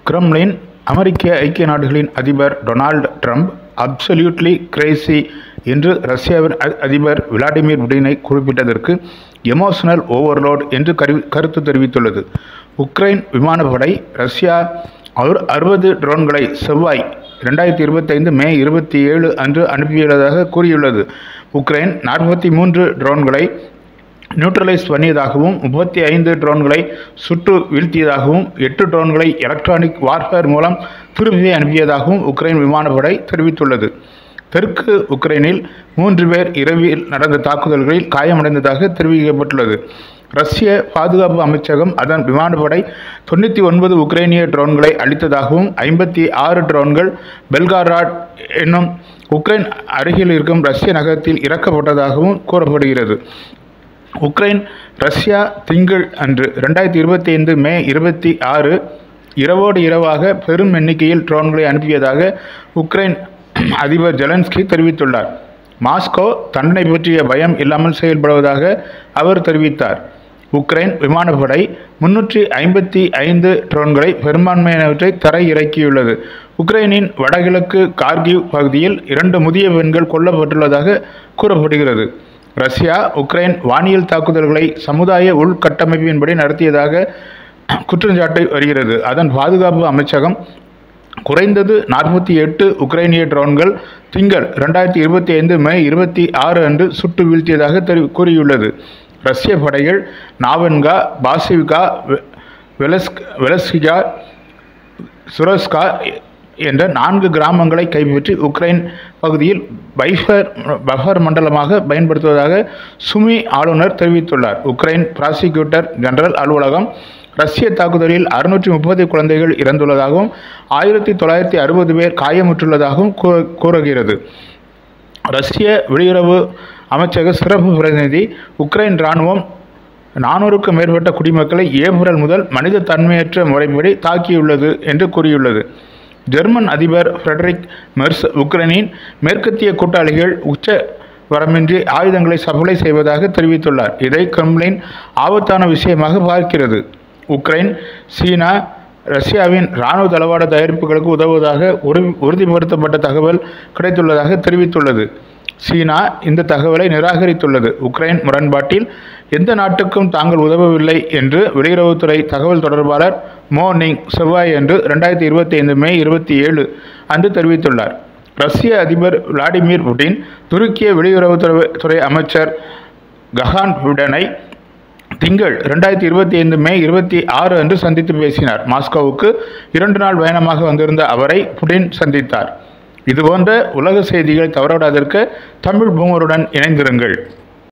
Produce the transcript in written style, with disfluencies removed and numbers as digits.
Kremlin அமெரிக்க ஐக்கிய நாடுகளின் அதிபர் டொனால்ட் ட்ரம்ப் அப்சல்யூட்லி கிரேசி என்று ரஷ்யாவின் அதிபர் விளாடிமிர் புடினை குறிப்பிட்டதற்கு எமோஷனல் ஓவர்லோட் என்று கருத்து தெரிவித்துள்ளது. உக்ரைன் விமானப்படை ரஷ்யா 60 ட்ரோன்களை செவ்வாய் 2025 மே 27 அன்று அனுப்பியுள்ளதாக கூறியுள்ளது. உக்ரைன் 43 ட்ரோன்களை நியூட்ரலைஸ் பண்ணியதாகவும் 35 ட்ரோன்களை சுட்டு வீழ்த்தியதாகவும் 8 ட்ரோன்களை எலக்ட்ரானிக் வார்ஃபேர் மூலம் திருப்பி அனுப்பியதாகவும் உக்ரைன் விமானப்படை தெரிவித்துள்ளது. தெற்கு உக்ரைனில் 3 பேர் இரவில் நடந்த தாக்குதல்களில் காயமடைந்ததாக தெரிவிக்கப்பட்டுள்ளது. ரஷ்ய பாதுகாப்பு அமைச்சகம் அதன் விமானப்படை 99 உக்ரைனிய ட்ரோன்களை அளித்ததாகவும் 56 ட்ரோன்கள் பெல்காராட் என்னும் உக்ரைன் அருகில் இருக்கும் ரஷ்ய நகரத்தில் இறக்கப்பட்டதாகவும் கூறப்படுகிறது. உக்ரைன் ரஷ்யா திங்கள் அன்று 2025 மே 26 இரவோடு இரவாக பெரும் எண்ணிக்கையில் ட்ரோன்களை அனுப்பியதாக உக்ரைன் அதிபர் ஜெலன்ஸ்கி தெரிவித்துள்ளார். மாஸ்கோ தண்டனை பற்றிய பயம் இல்லாமல் செயல்படுவதாக அவர் தெரிவித்தார். உக்ரைன் விமானப்படை 355 ட்ரோன்களை பெரும்பான்மையானவற்றை தரை இறக்கியுள்ளது. உக்ரைனின் வடகிழக்கு கார்கிவ் பகுதியில் 2 முதிய பெண்கள் கொல்லப்பட்டுள்ளதாக கூறப்படுகிறது. ரஷ்யா உக்ரைன் வானியல் தாக்குதல்களை சமுதாய உள்கட்டமைப்பின்படி நடத்தியதாக குற்றஞ்சாட்டி வருகிறது. அதன் பாதுகாப்பு அமைச்சகம் குறைந்தது 48 உக்ரைனிய ட்ரோன்கள் திங்கள் 2025 மே 26 அன்று சுட்டு வீழ்த்தியதாக கூறியுள்ளது. ரஷ்ய படைகள் நாவன்கா, பாசிவ்கா, வெலஸ்கிகா, சுரோஸ்கா என்ற 4 கிராமங்களை கைப்பற்றி உக்ரைன் பகுதியில் பஃபர் மண்டலமாக பயன்படுத்துவதாக சுமி ஆளுநர் தெரிவித்துள்ளார். உக்ரைன் பிராசிக்யூட்டர் ஜெனரல் அலுவலகம் ரஷ்ய தாக்குதலில் 630 குழந்தைகள் இறந்துள்ளதாகவும் 1960 பேர் காயமுற்றுள்ளதாகவும் கூறுகிறது. ரஷ்ய வெளியுறவு அமைச்சக சிறப்பு பிரதிநிதி உக்ரைன் இராணுவம் 400க்கும் மேற்பட்ட குடிமக்களை ஏப்ரல் முதல் மனித தன்மையற்ற முறைப்படி தாக்கியுள்ளது என்று கூறியுள்ளது. ஜெர்மன் அதிபர் ஃப்ரெடரிக் மெர்ஸ் உக்ரைனின் மேற்கத்திய கூட்டாளிகள் உச்ச வரம்பின்றி ஆயுதங்களை சப்ளை செய்வதாக தெரிவித்துள்ளார். இதை கிரெம்ளின் ஆபத்தான விஷயமாக பார்க்கிறது. உக்ரைன் சீனா ரஷ்யாவின் இராணுவ தளவாட தயாரிப்புகளுக்கு உதவுவதாக உறுதிப்படுத்தப்பட்ட தகவல் கிடைத்துள்ளதாக தெரிவித்துள்ளது. சீனா இந்த தகவலை நிராகரித்துள்ளது. உக்ரைன் முரண்பாட்டில் எந்த நாட்டுக்கும் தாங்கள் உதவவில்லை என்று வெளியுறவுத்துறை தகவல் தொடர்பாளர் மோ நிங் செவ்வாய் அன்று 2025 மே 27 அன்று தெரிவித்துள்ளார். ரஷ்ய அதிபர் விளாடிமிர் புடின் துருக்கிய வெளியுறவுத்துறை அமைச்சர் கஹான் புடனை திங்கள் 2025 மே 26 அன்று சந்தித்து பேசினார். மாஸ்கோவுக்கு 2 நாள் பயணமாக வந்திருந்த அவரை புடின் சந்தித்தார். இதுபோன்ற உலக செய்திகளை தவறவிடாதிருக்க தமிழ் பூமருடன் இணைந்திருங்கள்.